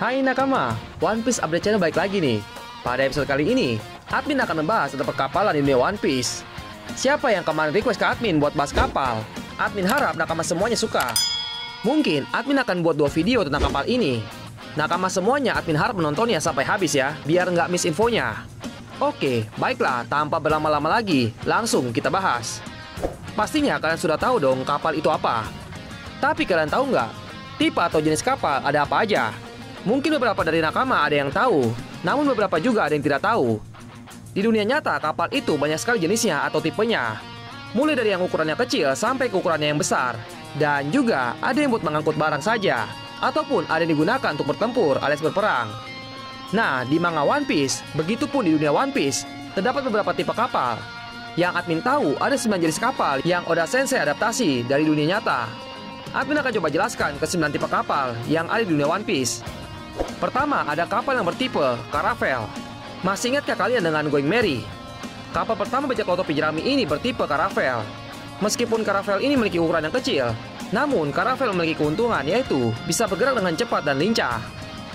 Hai nakama, One Piece Update Channel balik lagi nih. Pada episode kali ini, admin akan membahas tentang perkapalan di dunia One Piece. Siapa yang kemarin request ke admin buat bahas kapal? Admin harap nakama semuanya suka. Mungkin admin akan buat 2 video tentang kapal ini. Nakama semuanya admin harap menontonnya sampai habis ya, biar nggak miss infonya. Oke, baiklah, tanpa berlama-lama lagi, langsung kita bahas. Pastinya kalian sudah tahu dong kapal itu apa. Tapi kalian tahu nggak, tipe atau jenis kapal ada apa aja? Mungkin beberapa dari nakama ada yang tahu, namun beberapa juga ada yang tidak tahu. Di dunia nyata, kapal itu banyak sekali jenisnya atau tipenya. Mulai dari yang ukurannya kecil sampai ke ukurannya yang besar. Dan juga ada yang buat mengangkut barang saja, ataupun ada yang digunakan untuk bertempur alias berperang. Nah, di manga One Piece, begitupun di dunia One Piece, terdapat beberapa tipe kapal. Yang admin tahu ada 9 jenis kapal yang Oda Sensei adaptasi dari dunia nyata. Admin akan coba jelaskan ke 9 tipe kapal yang ada di dunia One Piece. Pertama, ada kapal yang bertipe Caravel. Masih ingatkah kalian dengan Going Merry? Kapal pertama bajak laut topi jerami ini bertipe Caravel. Meskipun Caravel ini memiliki ukuran yang kecil, namun Caravel memiliki keuntungan yaitu bisa bergerak dengan cepat dan lincah.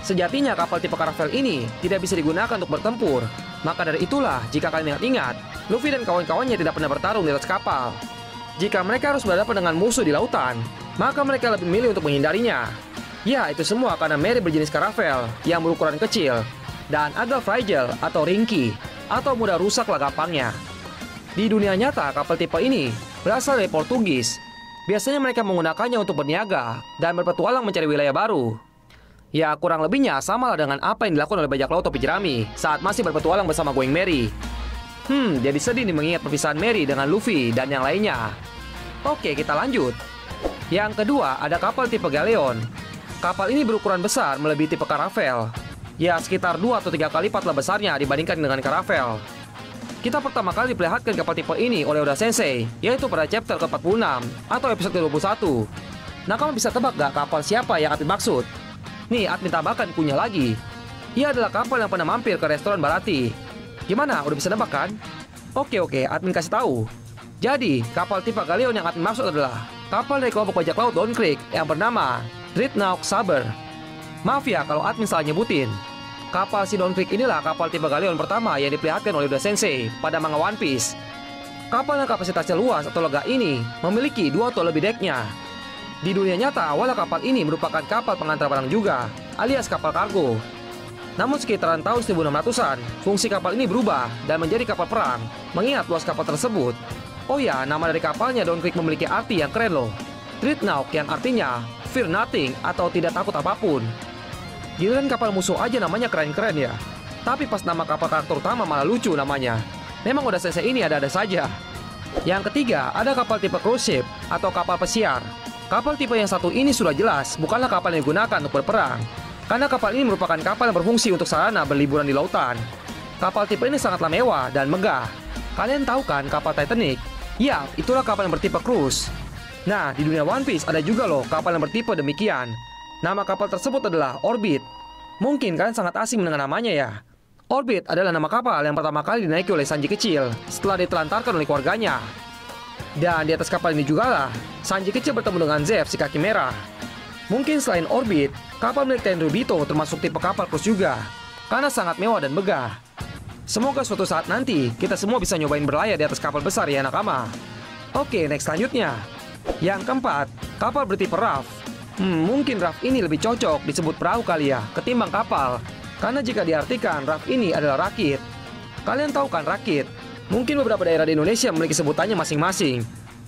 Sejatinya kapal tipe Caravel ini tidak bisa digunakan untuk bertempur. Maka dari itulah, jika kalian ingat, Luffy dan kawan-kawannya tidak pernah bertarung di atas kapal. Jika mereka harus berhadapan dengan musuh di lautan, maka mereka lebih memilih untuk menghindarinya. Ya, itu semua karena Merry berjenis Caravel yang berukuran kecil dan agak fragile atau ringkih atau mudah rusaklah gampangnya. Di dunia nyata, kapal tipe ini berasal dari Portugis. Biasanya mereka menggunakannya untuk berniaga dan berpetualang mencari wilayah baru. Ya, kurang lebihnya samalah dengan apa yang dilakukan oleh bajak laut topi jerami saat masih berpetualang bersama Going Merry. Jadi sedih nih mengingat perpisahan Merry dengan Luffy dan yang lainnya. Oke, kita lanjut. Yang kedua, ada kapal tipe Galleon. Kapal ini berukuran besar melebihi tipe Caravel. Ya, sekitar 2 atau 3 kali lipatlah besarnya dibandingkan dengan Caravel. Kita pertama kali diperlihatkan kapal tipe ini oleh Oda Sensei, yaitu pada chapter ke-46 atau episode ke-21. Nah, kamu bisa tebak gak kapal siapa yang admin maksud? Nih, admin tambahkan punya lagi. Ia adalah kapal yang pernah mampir ke restoran Barati. Gimana, udah bisa nebak kan? Oke, admin kasih tahu. Jadi, kapal tipe Galleon yang admin maksud adalah kapal dari kelompok bajak laut Dawn Creek yang bernama Dreadnought Saber. Maaf ya kalau admin salah nyebutin. Kapal si Dawn Creek inilah kapal tipe Galleon pertama yang diperlihatkan oleh Oda Sensei pada manga One Piece. Kapal yang kapasitasnya luas atau lega ini memiliki 2 atau lebih deknya. Di dunia nyata, awalnya kapal ini merupakan kapal pengantar barang juga, alias kapal kargo. Namun sekitaran tahun 1600-an, fungsi kapal ini berubah dan menjadi kapal perang, mengingat luas kapal tersebut. Oh ya, nama dari kapalnya Dawn Creek memiliki arti yang keren loh. Dreadnought yang artinya fear nothing atau tidak takut apapun. Giliran kapal musuh aja namanya keren-keren ya. Tapi pas nama kapal karakter utama malah lucu namanya. Memang Oda Sensei ini ada-ada saja. Yang ketiga, ada kapal tipe cruise ship atau kapal pesiar. Kapal tipe yang satu ini sudah jelas bukanlah kapal yang digunakan untuk berperang. Karena kapal ini merupakan kapal yang berfungsi untuk sarana berliburan di lautan. Kapal tipe ini sangatlah mewah dan megah. Kalian tahu kan kapal Titanic? Ya, itulah kapal yang bertipe cruise. Nah, di dunia One Piece ada juga loh kapal yang bertipe demikian. Nama kapal tersebut adalah Orbit. Mungkin kalian sangat asing dengan namanya ya. Orbit adalah nama kapal yang pertama kali dinaiki oleh Sanji kecil setelah ditelantarkan oleh keluarganya. Dan di atas kapal ini juga lah Sanji kecil bertemu dengan Zeff si kaki merah. Mungkin selain Orbit, kapal milik Tenryubito termasuk tipe kapal cruise juga, karena sangat mewah dan megah. Semoga suatu saat nanti kita semua bisa nyobain berlayar di atas kapal besar ya nakama. Oke, next selanjutnya. Yang keempat, kapal bertipe raft. Mungkin raft ini lebih cocok disebut perahu kali ya, ketimbang kapal. Karena jika diartikan, raft ini adalah rakit. Kalian tahu kan rakit? Mungkin beberapa daerah di Indonesia memiliki sebutannya masing-masing.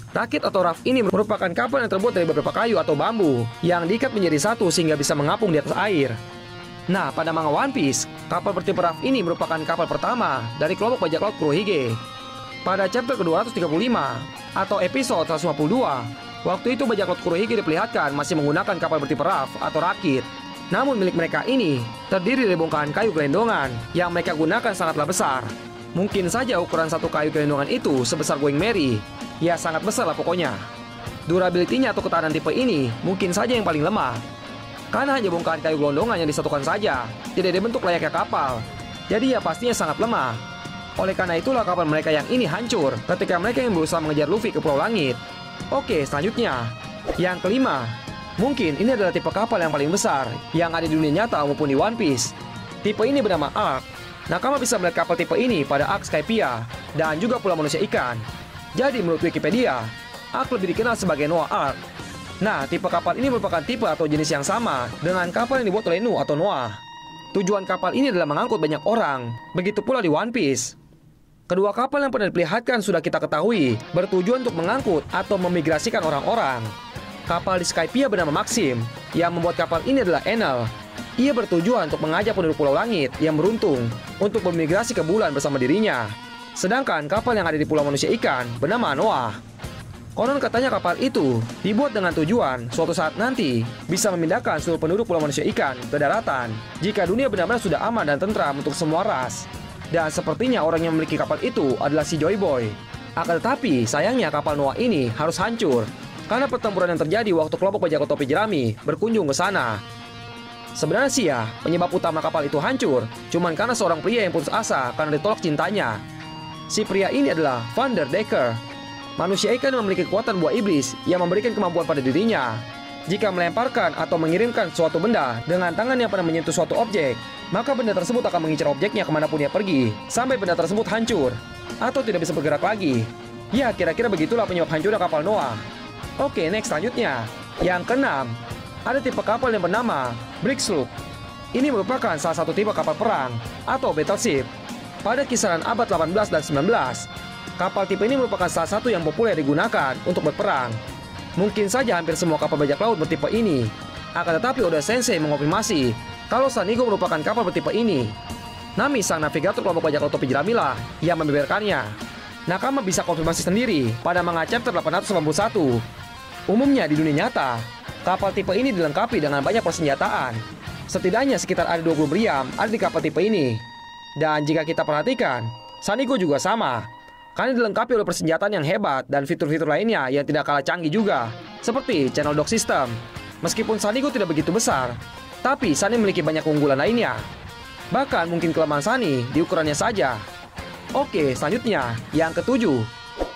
Rakit atau raft ini merupakan kapal yang terbuat dari beberapa kayu atau bambu yang diikat menjadi satu sehingga bisa mengapung di atas air. Nah, pada manga One Piece, kapal bertipe raft ini merupakan kapal pertama dari kelompok bajak laut Kurohige. Pada chapter ke-235 atau episode 152, waktu itu bajak laut Kurohige diperlihatkan masih menggunakan kapal bertipe raft atau rakit. Namun milik mereka ini terdiri dari bongkahan kayu gelendongan yang mereka gunakan sangatlah besar. Mungkin saja ukuran satu kayu gelendongan itu sebesar Going Merry. Ya, sangat besar lah pokoknya. Durability-nya atau ketahanan tipe ini mungkin saja yang paling lemah. Karena hanya bongkahan kayu gelondongan yang disatukan saja, tidak dibentuk layaknya kapal. Jadi ya pastinya sangat lemah. Oleh karena itulah kapal mereka yang ini hancur ketika mereka yang berusaha mengejar Luffy ke Pulau Langit. Oke, selanjutnya. Yang kelima, Mungkin ini adalah tipe kapal yang paling besar yang ada di dunia nyata maupun di One Piece. Tipe ini bernama Ark. Nakama bisa melihat kapal tipe ini pada Ark Skypiea dan juga Pulau Manusia Ikan. Jadi menurut Wikipedia, Ark lebih dikenal sebagai Noah Ark. Nah, tipe kapal ini merupakan tipe atau jenis yang sama dengan kapal yang dibuat oleh Nuh atau Noah. Tujuan kapal ini adalah mengangkut banyak orang, begitu pula di One Piece. Kedua kapal yang pernah diperlihatkan sudah kita ketahui bertujuan untuk mengangkut atau memigrasikan orang-orang. Kapal di Skypiea bernama Maxim, yang membuat kapal ini adalah Enel. Ia bertujuan untuk mengajak penduduk Pulau Langit yang beruntung untuk bermigrasi ke bulan bersama dirinya. Sedangkan kapal yang ada di Pulau Manusia Ikan bernama Noah. Konon katanya kapal itu dibuat dengan tujuan suatu saat nanti bisa memindahkan seluruh penduduk Pulau Manusia Ikan ke daratan jika dunia benar-benar sudah aman dan tentram untuk semua ras. Dan sepertinya orang yang memiliki kapal itu adalah si Joy Boy. Akan tetapi sayangnya kapal Noah ini harus hancur karena pertempuran yang terjadi waktu kelompok bajak topi jerami berkunjung ke sana. Sebenarnya sih ya, penyebab utama kapal itu hancur cuman karena seorang pria yang putus asa karena ditolak cintanya. Si pria ini adalah Van der Decker. Manusia ikan yang memiliki kekuatan buah iblis yang memberikan kemampuan pada dirinya. Jika melemparkan atau mengirimkan suatu benda dengan tangan yang pernah menyentuh suatu objek, maka benda tersebut akan mengincar objeknya kemanapun dia pergi, sampai benda tersebut hancur atau tidak bisa bergerak lagi. Ya, kira-kira begitulah penyebab hancurnya kapal Noah. Oke, next selanjutnya. Yang keenam, ada tipe kapal yang bernama Brick Sloop. Ini merupakan salah satu tipe kapal perang atau battleship. Pada kisaran abad 18 dan 19, kapal tipe ini merupakan salah satu yang populer digunakan untuk berperang. Mungkin saja hampir semua kapal bajak laut bertipe ini. Akan tetapi Oda Sensei mengonfirmasi kalau Sanigo merupakan kapal bertipe ini. Nami, sang navigator kelompok bajak laut topi jerami lah yang membeberkannya. Nakama bisa konfirmasi sendiri pada manga chapter 891. Umumnya di dunia nyata, kapal tipe ini dilengkapi dengan banyak persenjataan. Setidaknya sekitar ada 20 meriam ada di kapal tipe ini. Dan jika kita perhatikan, Sanigo juga sama. Karena dilengkapi oleh persenjataan yang hebat dan fitur-fitur lainnya yang tidak kalah canggih juga, seperti channel dock system. Meskipun Sanigo tidak begitu besar, tapi Sunny memiliki banyak keunggulan lainnya. Bahkan mungkin kelemahan Sunny di ukurannya saja. Oke, selanjutnya, yang ketujuh,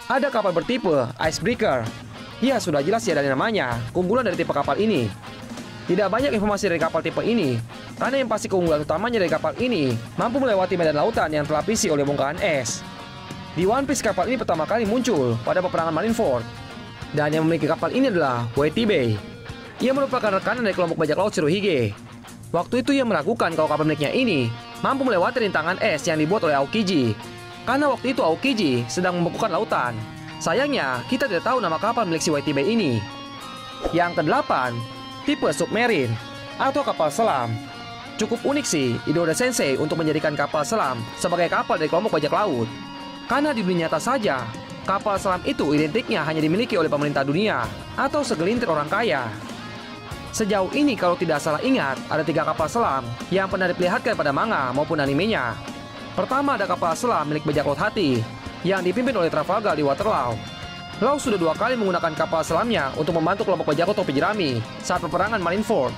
ada kapal bertipe Icebreaker. Ya, sudah jelas ya dari namanya, keunggulan dari tipe kapal ini. Tidak banyak informasi dari kapal tipe ini, karena yang pasti keunggulan utamanya dari kapal ini mampu melewati medan lautan yang terlapisi oleh bongkahan es. Di One Piece kapal ini pertama kali muncul pada peperangan Marineford. Dan yang memiliki kapal ini adalah Whitey. Ia merupakan rekanan dari kelompok bajak laut Shirohige. Waktu itu ia meragukan kalau kapal miliknya ini mampu melewati rintangan es yang dibuat oleh Aokiji. Karena waktu itu Aokiji sedang membekukan lautan. Sayangnya, kita tidak tahu nama kapal milik si Whitey ini. Yang kedelapan, tipe submarine atau kapal selam. Cukup unik sih ide Oda Sensei untuk menjadikan kapal selam sebagai kapal dari kelompok bajak laut. Karena di dunia nyata saja, kapal selam itu identiknya hanya dimiliki oleh pemerintah dunia atau segelintir orang kaya. Sejauh ini kalau tidak salah ingat, ada 3 kapal selam yang pernah diperlihatkan pada manga maupun animenya. Pertama ada kapal selam milik bajak laut Hati yang dipimpin oleh Trafalgar di Waterloo. Law sudah 2 kali menggunakan kapal selamnya untuk membantu kelompok bajak laut topi jerami saat peperangan Marineford.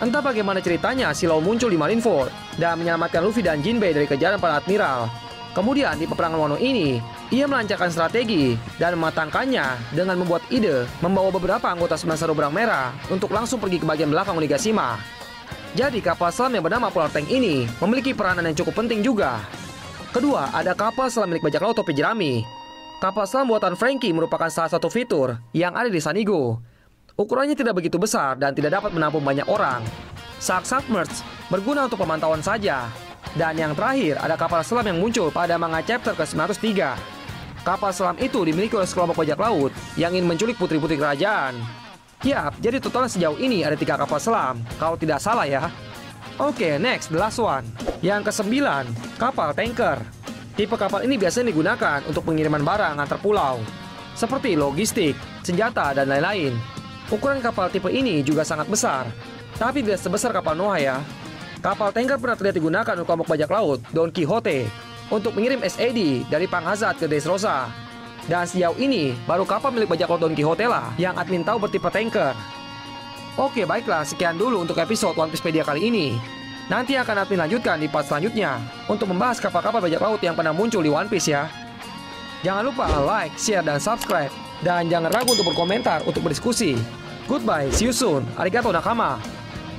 Entah bagaimana ceritanya si Law muncul di Marineford dan menyelamatkan Luffy dan Jinbei dari kejaran para admiral. Kemudian di peperangan Wano ini, ia melancarkan strategi dan mematangkannya dengan membuat ide membawa beberapa anggota Semensaru Berang Merah untuk langsung pergi ke bagian belakang Onigashima. Jadi kapal selam yang bernama Polar Tank ini memiliki peranan yang cukup penting juga. Kedua, ada kapal selam milik bajak laut topi jerami. Kapal selam buatan Franky merupakan salah satu fitur yang ada di Sanigo. Ukurannya tidak begitu besar dan tidak dapat menampung banyak orang. Shark Submerged berguna untuk pemantauan saja. Dan yang terakhir, ada kapal selam yang muncul pada manga chapter ke-903. Kapal selam itu dimiliki oleh sekelompok bajak laut yang ingin menculik putri-putri kerajaan. Yap, jadi total sejauh ini ada 3 kapal selam, kalau tidak salah ya. Oke, next, the last one. Yang ke-9, kapal tanker. Tipe kapal ini biasanya digunakan untuk pengiriman barang antar pulau, seperti logistik, senjata, dan lain-lain. Ukuran kapal tipe ini juga sangat besar, tapi tidak sebesar kapal Noah ya. Kapal tanker pernah terlihat digunakan oleh kelompok bajak laut Don Quixote untuk mengirim SAD dari Panghazard ke Dressrosa. Dan sejauh ini, baru kapal milik bajak laut Don Quixote lah yang admin tahu bertipe tanker. Oke, baiklah, sekian dulu untuk episode One Piecepedia kali ini. Nanti akan admin lanjutkan di part selanjutnya untuk membahas kapal-kapal bajak laut yang pernah muncul di One Piece ya. Jangan lupa like, share, dan subscribe. Dan jangan ragu untuk berkomentar untuk berdiskusi. Goodbye, see you soon. Arigato nakama.